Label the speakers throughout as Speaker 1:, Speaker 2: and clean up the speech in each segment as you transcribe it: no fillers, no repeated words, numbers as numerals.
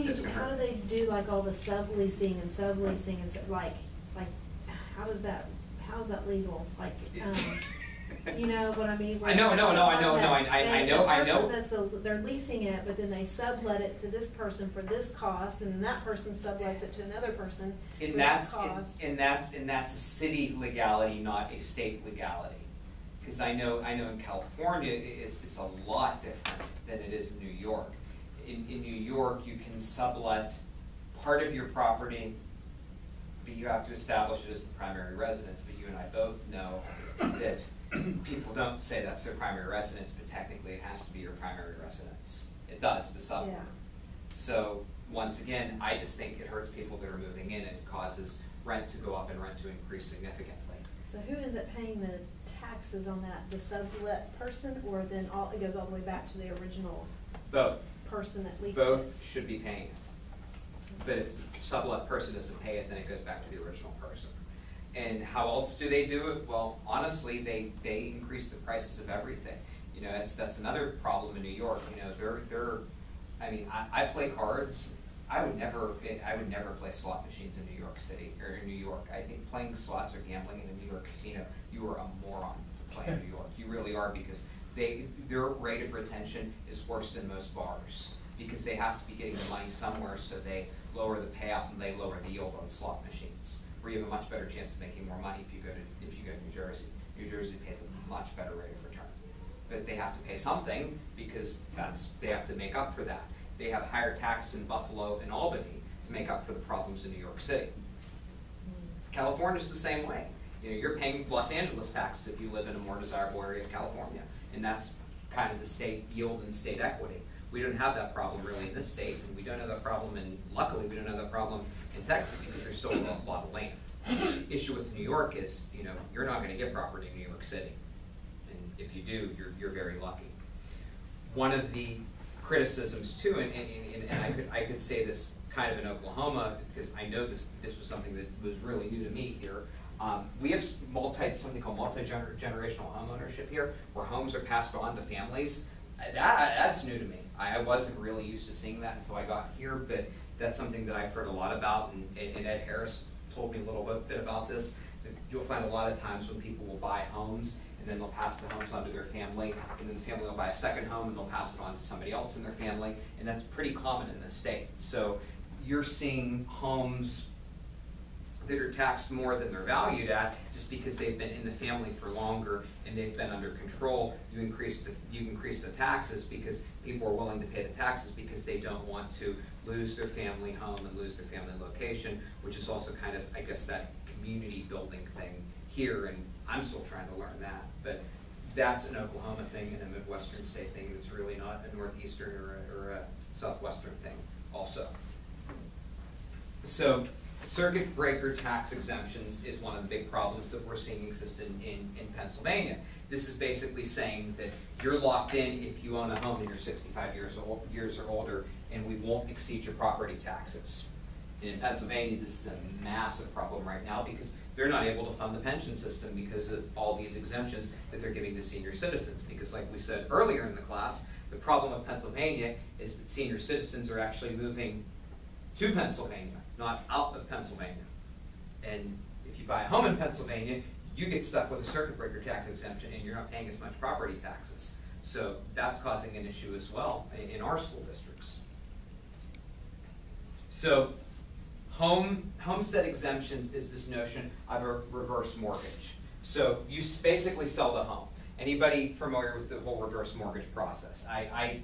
Speaker 1: how do they do like all the subleasing and like how is that legal? Like, you know what I mean?
Speaker 2: I know. I know.
Speaker 1: They're leasing it, but then they sublet it to this person for this cost, and then that person sublets it to another person for that cost.
Speaker 2: And that's a city legality, not a state legality. Because I know in California it's a lot different than it is in New York. In New York, you can sublet part of your property, but you have to establish it as the primary residence. But you and I both know that people don't say that's their primary residence, but technically it has to be your primary residence. It does, the sublet.
Speaker 1: Yeah.
Speaker 2: So once again, I just think it hurts people that are moving in, and it causes rent to go up and rent to increase significantly.
Speaker 1: So who ends up paying the taxes on that? The sublet person, or then it goes all the way back to the original person that leased it?
Speaker 2: Both should be paying it. But if the sublet person doesn't pay it, then it goes back to the original person. And how else do they do it? Well, honestly, they increase the prices of everything. You know, that's another problem in New York. You know, I mean, I play cards. I would never play slot machines in New York City or in New York. I think playing slots or gambling in a New York casino, you are a moron to play in New York. You really are, because their rate of retention is worse than most bars, because they have to be getting the money somewhere, so they lower the payout and they lower the yield on slot machines, where you have a much better chance of making more money if you go to New Jersey. New Jersey pays a much better rate of return, but they have to pay something, because they have to make up for that. They have higher taxes in Buffalo and Albany to make up for the problems in New York City. California's the same way. You know, you're paying Los Angeles taxes if you live in a more desirable area of California, and that's kind of the state yield and state equity. We don't have that problem really in this state, and we don't have that problem luckily we don't have that problem in Texas, because there's still a lot of land. The issue with New York is, you know, you're not going to get property in New York City, and if you do, you're very lucky. One of the criticisms too, and I could say this kind of in Oklahoma, because I know this was something that was really new to me here. We have something called multi-generational home ownership here, where homes are passed on to families. That's new to me. I wasn't really used to seeing that until I got here, but that's something that I've heard a lot about, and Ed Harris told me a little bit about this. You'll find a lot of times when people will buy homes, and then they'll pass the homes on to their family, and then the family will buy a second home and they'll pass it on to somebody else in their family, and that's pretty common in this state. So you're seeing homes that are taxed more than they're valued at, just because they've been in the family for longer and they've been under control. You increase the taxes, because people are willing to pay the taxes because they don't want to lose their family home and lose their family location, which is also kind of, I guess, that community building thing here, and I'm still trying to learn that. But that's an Oklahoma thing and a Midwestern state thing. That's really not a Northeastern or a Southwestern thing also. So circuit breaker tax exemptions is one of the big problems that we're seeing exist in Pennsylvania. This is basically saying that you're locked in if you own a home and you're 65 years or older, and we won't exceed your property taxes. And in Pennsylvania, this is a massive problem right now, because they're not able to fund the pension system because of all these exemptions that they're giving to senior citizens. Because like we said earlier in the class, the problem with Pennsylvania is that senior citizens are actually moving to Pennsylvania, not out of Pennsylvania. And if you buy a home in Pennsylvania, you get stuck with a circuit breaker tax exemption, and you're not paying as much property taxes. So that's causing an issue as well in our school districts. So homestead exemptions is this notion of a reverse mortgage. So you basically sell the home. Anybody familiar with the whole reverse mortgage process? I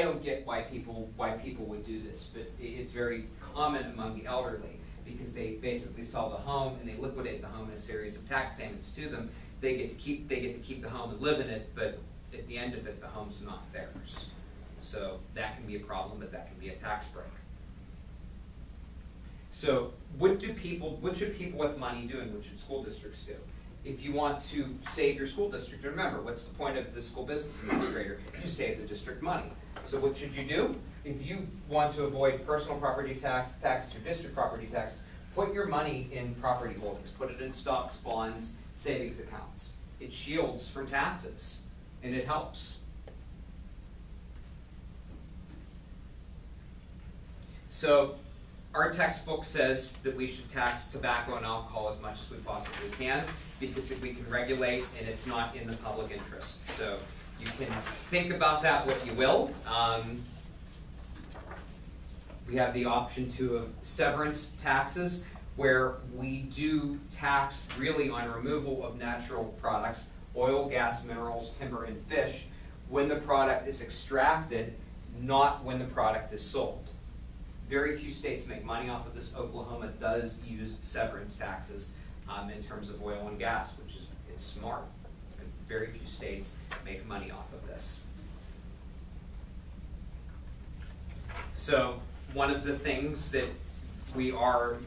Speaker 2: don't get why people would do this, but it's very common among the elderly, because they basically sell the home and they liquidate the home in a series of tax payments to them. They get to keep the home and live in it, but at the end of it, the home's not theirs. So that can be a problem, but that can be a tax break. So what should people with money do, and what should school districts do? If you want to save your school district, remember, what's the point of the school business administrator? You save the district money. So what should you do? If you want to avoid personal property taxes or district property taxes, put your money in property holdings. Put it in stocks, bonds, savings accounts. It shields from taxes, and it helps. So our textbook says that we should tax tobacco and alcohol as much as we possibly can, because if we can regulate and it's not in the public interest. So you can think about that what you will. We have the option to of severance taxes, where we do tax really on removal of natural products, oil, gas, minerals, timber, and fish, when the product is extracted, not when the product is sold. Very few states make money off of this. Oklahoma does use severance taxes in terms of oil and gas, which is, it's smart. But very few states make money off of this. So one of the things that we are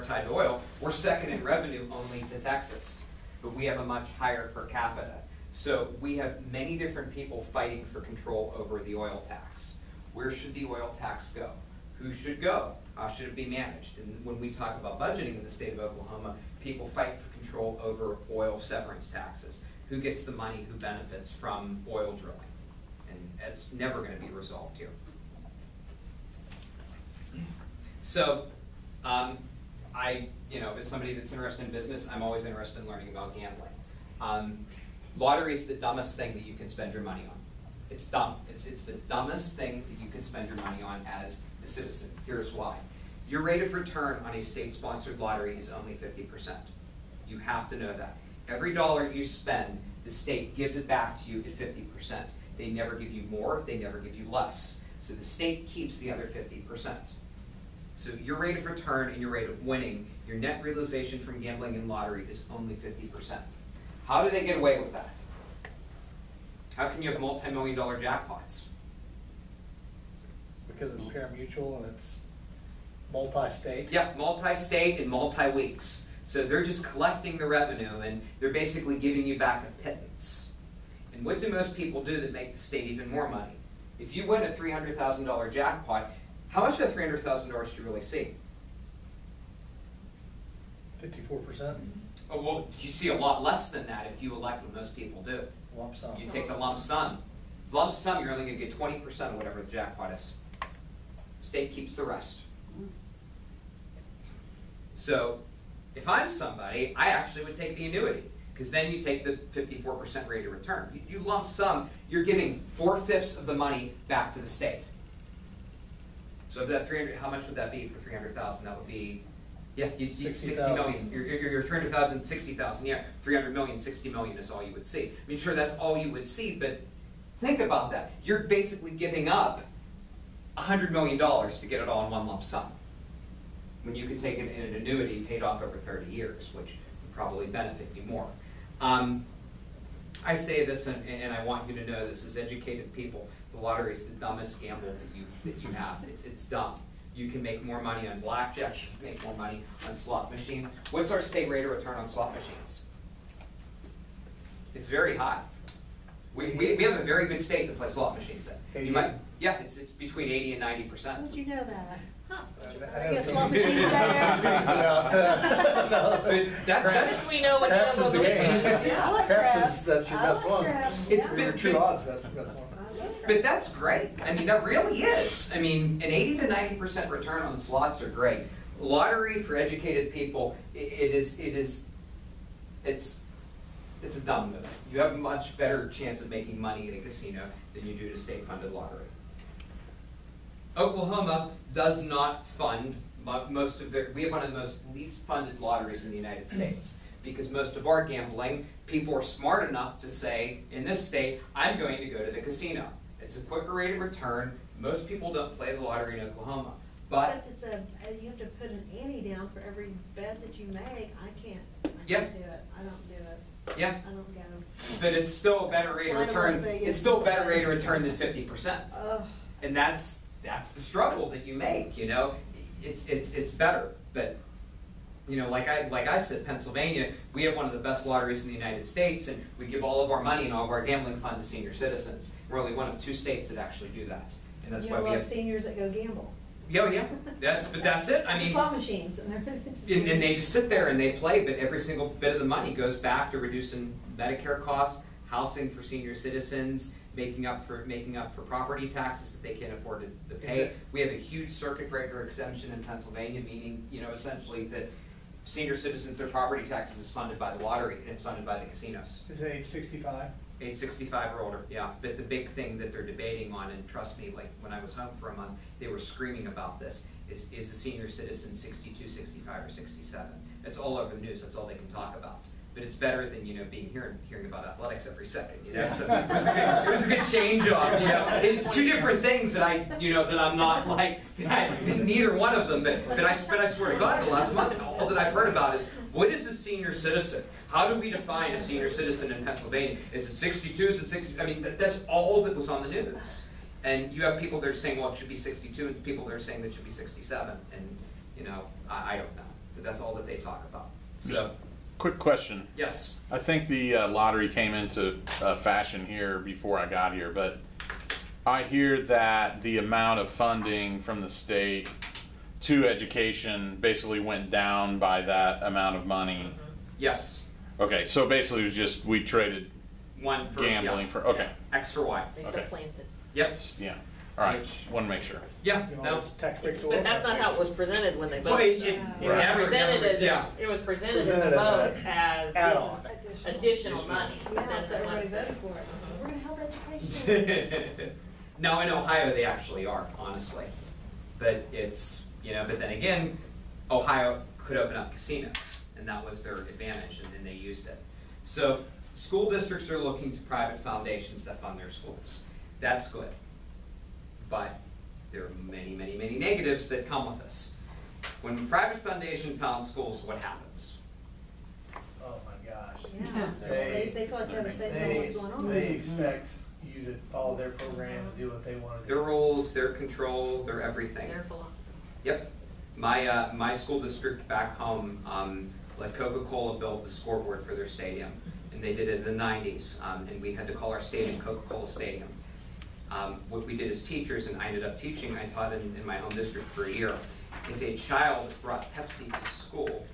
Speaker 2: tied to oil, we're second in revenue only to Texas, but we have a much higher per capita. So we have many different people fighting for control over the oil tax. Where should the oil tax go? Who should go? How should it be managed? And when we talk about budgeting in the state of Oklahoma, people fight for control over oil severance taxes. Who gets the money, who benefits from oil drilling? And that's never going to be resolved here. So, as somebody that's interested in business, I'm always interested in learning about gambling. Lottery is the dumbest thing that you can spend your money on. It's dumb. It's the dumbest thing that you can spend your money on as a citizen. Here's why. Your rate of return on a state-sponsored lottery is only 50%. You have to know that. Every dollar you spend, the state gives it back to you at 50%. They never give you more, they never give you less. So the state keeps the other 50%. So your rate of return and your rate of winning, your net realization from gambling and lottery is only 50%. How do they get away with that? How can you have multi-million-dollar jackpots?
Speaker 3: Because it's pari-mutuel and it's multi-state?
Speaker 2: Yeah, multi-state and multi-weeks. So they're just collecting the revenue and they're basically giving you back a pittance. And what do most people do that make the state even more money? If you win a $300,000 jackpot, how much of that $300,000 do you really see?
Speaker 3: 54%?
Speaker 2: Oh, well, you see a lot less than that if you elect what most people do.
Speaker 3: Lump sum.
Speaker 2: You take the lump sum. Lump sum, you're only going to get 20% of whatever the jackpot is. State keeps the rest. So if I'm somebody, I actually would take the annuity, because then you take the 54% rate of return. You lump sum, you're giving 4/5 of the money back to the state. So if that 300, how much would that be for 300,000? That would be, yeah, 60 million. You're 300,000, 60,000. Yeah, 300 million, 60 million is all you would see. I mean, sure, that's all you would see, but think about that. You're basically giving up $100 million to get it all in one lump sum, when you could take it in an annuity paid off over 30 years, which would probably benefit you more. I say this, and I want you to know this, as educated people, the lottery is the dumbest gamble that you have. It's dumb. You can make more money on blackjack, you can make more money on slot machines. What's our state rate of return on slot machines? It's very high. We have a very good state to play slot machines in. You might, yeah, it's between 80 and 90%.
Speaker 1: How did you know that? Huh.
Speaker 3: I know
Speaker 1: You a
Speaker 3: some
Speaker 1: slot machine
Speaker 3: things
Speaker 1: player?
Speaker 3: about,
Speaker 1: Yes, we know what
Speaker 3: craps is the game.
Speaker 1: Yeah. I like
Speaker 3: Craps
Speaker 1: craps.
Speaker 3: is, that's your
Speaker 1: I
Speaker 3: best
Speaker 1: like
Speaker 3: one.
Speaker 1: craps,
Speaker 2: It's
Speaker 1: yeah.
Speaker 2: been
Speaker 3: Your true odds, that's the best one.
Speaker 1: I love
Speaker 2: But
Speaker 1: craps.
Speaker 2: that's great. I mean, that really is. I mean, an 80 to 90% return on slots are great. Lottery for educated people, it's a dumb move. You have a much better chance of making money in a casino than you do at a state-funded lottery. Oklahoma does not fund most of their, we have one of the most least funded lotteries in the United States, because most of our gambling, people are smart enough to say, in this state, I'm going to go to the casino. It's a quicker rate of return. Most people don't play the lottery in Oklahoma. But
Speaker 1: Except you have to put an ante down for every bet that you make. I can't
Speaker 2: Yeah.
Speaker 1: do it. I don't do it.
Speaker 2: yeah,
Speaker 1: I don't get them.
Speaker 2: but it's still a better rate of
Speaker 1: Fly to
Speaker 2: return.
Speaker 1: Las Vegas.
Speaker 2: It's still a better rate of return than 50%.
Speaker 1: Ugh.
Speaker 2: And that's the struggle that you make, you know. It's better, but you know, like I said, Pennsylvania, we have one of the best lotteries in the United States, and we give all of our money and all of our gambling fund to senior citizens. We're only one of 2 states that actually do that, and that's
Speaker 1: You
Speaker 2: why
Speaker 1: know,
Speaker 2: we
Speaker 1: a lot
Speaker 2: have.
Speaker 1: of seniors that go gamble.
Speaker 2: Yeah, that's it. I mean,
Speaker 1: Slot machines, and they're just.
Speaker 2: and they just sit there and they play, but every single bit of the money goes back to reducing Medicare costs, housing for senior citizens, making up for property taxes that they can't afford to pay. We have a huge circuit breaker exemption in Pennsylvania, meaning, you know, essentially that senior citizens, their property taxes is funded by the lottery and it's funded by the casinos.
Speaker 3: Is it age 65?
Speaker 2: Age 65 or older, yeah. But the big thing that they're debating on, and trust me, like when I was home for a month, they were screaming about this, is a senior citizen 62, 65, or 67? It's all over the news, that's all they can talk about. But it's better than, you know, hearing about athletics every second, you know? So it was a good change off, you know? It's two different things that I'm not like, neither one of them, but I swear to God, the last month, all that I've heard about is, what is a senior citizen? How do we define a senior citizen in Pennsylvania? Is it 62, is it 60? I mean, that's all that was on the news. And you have people that are saying, well, it should be 62, and people that are saying that it should be 67. And, you know, I don't know. But that's all that they talk about. So,
Speaker 4: quick question.
Speaker 2: Yes.
Speaker 4: I think the lottery came into fashion here before I got here, but I hear that the amount of funding from the state to education basically went down by that amount of money.
Speaker 2: Yes.
Speaker 4: Okay, so basically it was just we traded
Speaker 2: One for
Speaker 4: gambling
Speaker 2: yeah.
Speaker 4: for okay.
Speaker 2: X for Y.
Speaker 5: They
Speaker 4: Okay.
Speaker 5: supplanted.
Speaker 2: Yep.
Speaker 4: Yeah. All right. Just want to make sure.
Speaker 2: Yeah.
Speaker 3: You know,
Speaker 2: No.
Speaker 3: it's tax breaks to
Speaker 5: But that's not how it was presented when they
Speaker 2: Well,
Speaker 5: voted.
Speaker 2: it
Speaker 5: It was
Speaker 4: Right.
Speaker 5: presented as,
Speaker 2: yeah.
Speaker 5: it was presented in
Speaker 3: Presented
Speaker 5: the
Speaker 3: as
Speaker 5: vote as
Speaker 3: add-on.
Speaker 5: this is additional money.
Speaker 1: Yeah,
Speaker 5: Then
Speaker 1: so everybody
Speaker 5: once the-
Speaker 1: voted for it. So we're gonna help education.
Speaker 2: Now in Ohio they actually are, honestly. But it's, you know, but then again, Ohio could open up casinos, and that was their advantage, and then they used it. So school districts are looking to private foundations to fund their schools. That's good. But there are many, many, many negatives that come with this. When private foundation founds schools, what happens?
Speaker 3: Oh my gosh.
Speaker 1: Yeah, they feel like they have a say so in what's going on.
Speaker 3: They expect you to follow their program and do what they want to do.
Speaker 2: Their rules, their control, their everything.
Speaker 5: Their philosophy.
Speaker 2: Yep. My school district back home let Coca-Cola build the scoreboard for their stadium. And they did it in the 90s. And we had to call our stadium Coca-Cola Stadium. What we did as teachers, and I ended up teaching, I taught in my home district for a year. If a child brought Pepsi to school,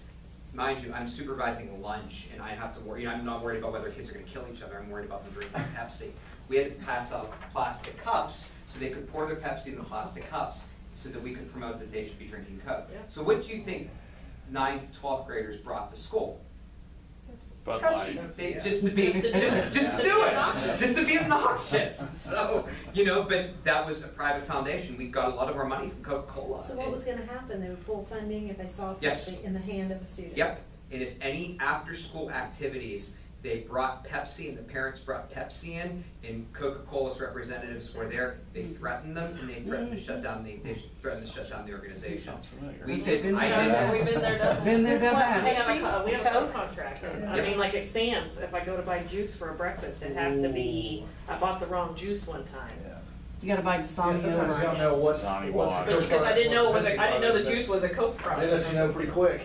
Speaker 2: mind you, I'm supervising lunch, and I have to worry, you know, I'm not worried about whether kids are going to kill each other, I'm worried about them drinking Pepsi. We had to pass out plastic cups so they could pour their Pepsi in the plastic cups so that we could promote that they should be drinking Coke.
Speaker 5: Yeah.
Speaker 2: So what do you think 9th, 12th graders brought to school?
Speaker 4: Bud
Speaker 2: Pepsi.
Speaker 4: Light.
Speaker 2: They,
Speaker 3: Yeah.
Speaker 2: just to be,
Speaker 5: Just to
Speaker 2: just to
Speaker 5: be
Speaker 2: do it,
Speaker 5: obnoxious.
Speaker 2: just to be obnoxious. So, you know, but that was a private foundation. We got a lot of our money from Coca-Cola.
Speaker 1: So what was gonna happen? They would pull funding if they saw
Speaker 2: Yes.
Speaker 1: Pepsi in the hand of a student?
Speaker 2: Yep, and if any after-school activities, they brought Pepsi and the parents brought Pepsi in, and Coca-Cola's representatives were there, they threatened them, and they threatened to shut down the organization.
Speaker 4: Sounds familiar.
Speaker 2: We did,
Speaker 5: We've
Speaker 2: I did.
Speaker 5: been there, done that.
Speaker 6: Been there, done that.
Speaker 5: We have a
Speaker 1: Coke?
Speaker 5: co-contract. I
Speaker 2: Yep.
Speaker 5: mean, like at Sam's, if I go to buy juice for a breakfast, it has to be, I bought the wrong juice one time.
Speaker 6: You gotta buy
Speaker 3: Yeah,
Speaker 6: Dasani
Speaker 3: sometimes you don't
Speaker 6: over.
Speaker 3: know what's
Speaker 4: Sonny
Speaker 3: what's
Speaker 4: Watt.
Speaker 3: a
Speaker 5: But
Speaker 3: Coke
Speaker 5: because I didn't know it was,
Speaker 3: product,
Speaker 5: I didn't know the
Speaker 3: what's a
Speaker 5: juice was a Coke
Speaker 3: Pepsi
Speaker 5: product.
Speaker 3: product. They let you know pretty quick.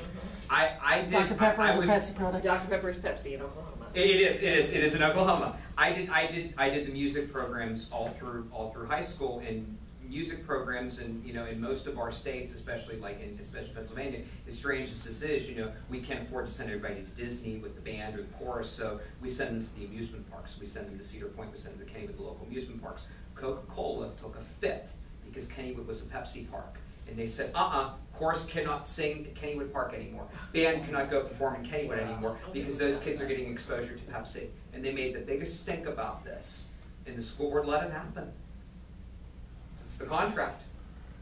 Speaker 2: I did.
Speaker 6: Dr. Pepper
Speaker 2: I
Speaker 6: is a
Speaker 2: was-
Speaker 6: Pepsi product.
Speaker 5: Dr. Pepper's Pepsi in Oklahoma.
Speaker 2: It is in Oklahoma. I did the music programs all through high school, and music programs, and you know, in most of our states, especially Pennsylvania, as strange as this is, you know, we can't afford to send everybody to Disney with the band or the chorus, so we send them to the amusement parks. We send them to Cedar Point. We send them to Kennywood, the local amusement parks. Coca-Cola took a fit because Kennywood was a Pepsi park. And they said, chorus cannot sing at Kennywood Park anymore. Band cannot go perform in Kennywood anymore because those kids are getting exposure to Pepsi. And they made the biggest stink about this. And the school board let it happen. It's the contract.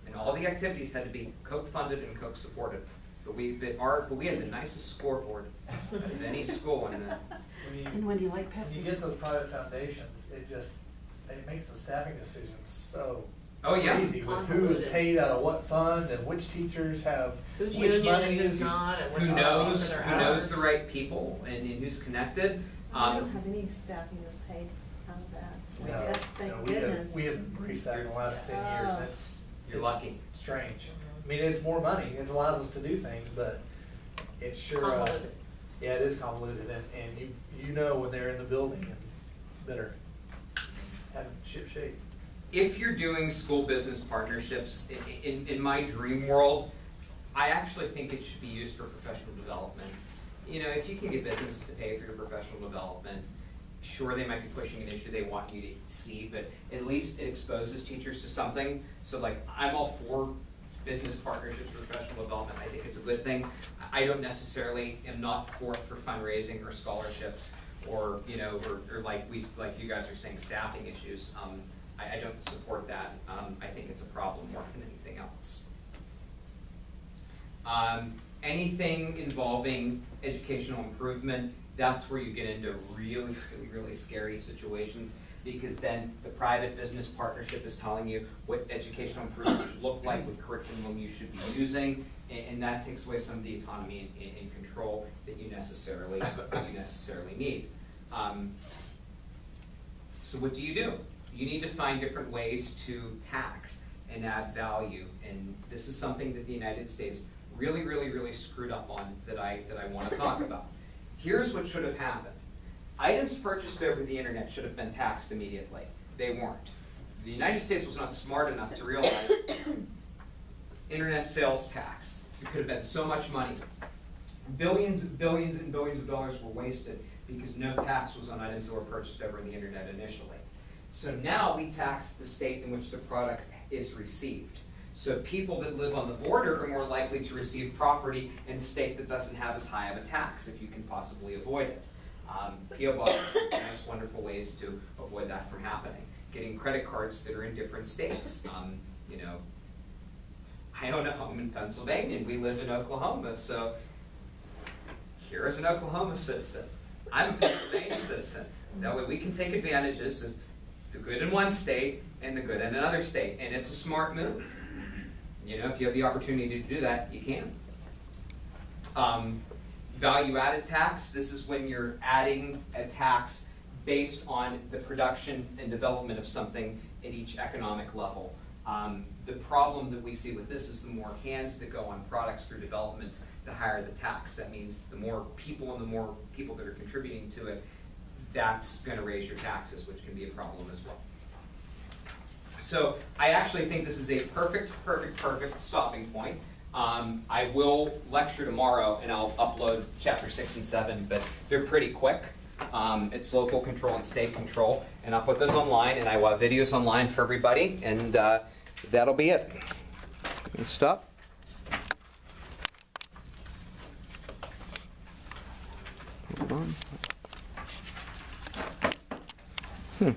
Speaker 2: And all the activities had to be Coke funded and Coke supported. But we had the nicest scoreboard of any school in the,
Speaker 6: And when do you like
Speaker 3: When you
Speaker 6: Pepsi?
Speaker 3: get those private foundations, it makes the staffing decisions so
Speaker 2: Oh, yeah.
Speaker 3: crazy with who is
Speaker 5: Convoluted.
Speaker 3: paid out of what fund and which teachers have
Speaker 5: Who's
Speaker 3: which
Speaker 5: union and
Speaker 3: monies.
Speaker 5: who's not, and what's
Speaker 2: who
Speaker 5: allowed
Speaker 2: knows
Speaker 5: for their
Speaker 2: who knows
Speaker 5: hours.
Speaker 2: the right people and who's connected.
Speaker 1: I don't have any staffing that's paid out of that. Like,
Speaker 3: No,
Speaker 1: that's, thank
Speaker 3: no,
Speaker 1: goodness.
Speaker 3: we have increased that in the last 10 years, and it's
Speaker 2: You're
Speaker 3: it's
Speaker 2: lucky.
Speaker 3: strange. I mean, it's more money, it allows us to do things, but it's sure,
Speaker 5: Convoluted.
Speaker 3: yeah, it is convoluted, and you know when they're in the building and better have it ship shape.
Speaker 2: If you're doing school business partnerships, in my dream world, I actually think it should be used for professional development. You know, if you can get businesses to pay for your professional development, Sure, they might be pushing an issue they want you to see, but at least it exposes teachers to something. So like, I'm all for business partnerships, professional development. I think it's a good thing. I don't necessarily am not for it for fundraising or scholarships or, you know, or like you guys are saying, staffing issues. I don't support that. I think it's a problem more than anything else. Anything involving educational improvement, that's where you get into really, really, really scary situations, because then the private business partnership is telling you what educational improvement should look like, what curriculum you should be using, and that takes away some of the autonomy and control that you necessarily need. So what do? You need to find different ways to tax and add value, and this is something that the United States really, really, really screwed up on that I want to talk about. Here's what should have happened. Items purchased over the internet should have been taxed immediately. They weren't. The United States was not smart enough to realize internet sales tax. It could have been so much money. Billions and billions and billions of dollars were wasted because no tax was on items that were purchased over the internet initially. So now we tax the state in which the product is received. So people that live on the border are more likely to receive property in a state that doesn't have as high of a tax, if you can possibly avoid it. P.O. boxes are nice, wonderful ways to avoid that from happening. Getting credit cards that are in different states. You know, I own a home in Pennsylvania, and we live in Oklahoma, so here is an Oklahoma citizen. I'm a Pennsylvania citizen. That way we can take advantages of the good in one state and the good in another state, and it's a smart move. You know, if you have the opportunity to do that, you can. Value-added tax, this is when you're adding a tax based on the production and development of something at each economic level. The problem that we see with this is the more hands that go on products through developments, the higher the tax. That means the more people and the more people that are contributing to it, that's going to raise your taxes, which can be a problem as well. So I actually think this is a perfect stopping point. I will lecture tomorrow, and I'll upload chapter 6 and 7, but they're pretty quick. It's local control and state control, and I'll put those online, and I will have videos online for everybody, and that'll be it. Stop. Hold on.